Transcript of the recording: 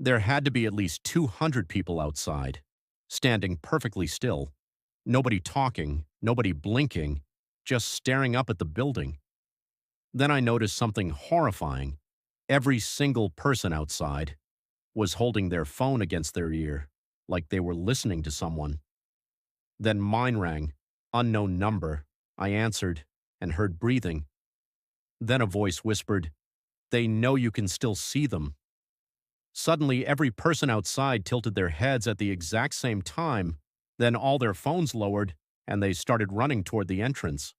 There had to be at least 200 people outside, standing perfectly still. Nobody talking, nobody blinking, just staring up at the building. Then I noticed something horrifying. Every single person outside was holding their phone against their ear, like they were listening to someone. Then mine rang, unknown number. I answered and heard breathing. Then a voice whispered, "They know you can still see them." Suddenly, every person outside tilted their heads at the exact same time. Then all their phones lowered and they started running toward the entrance.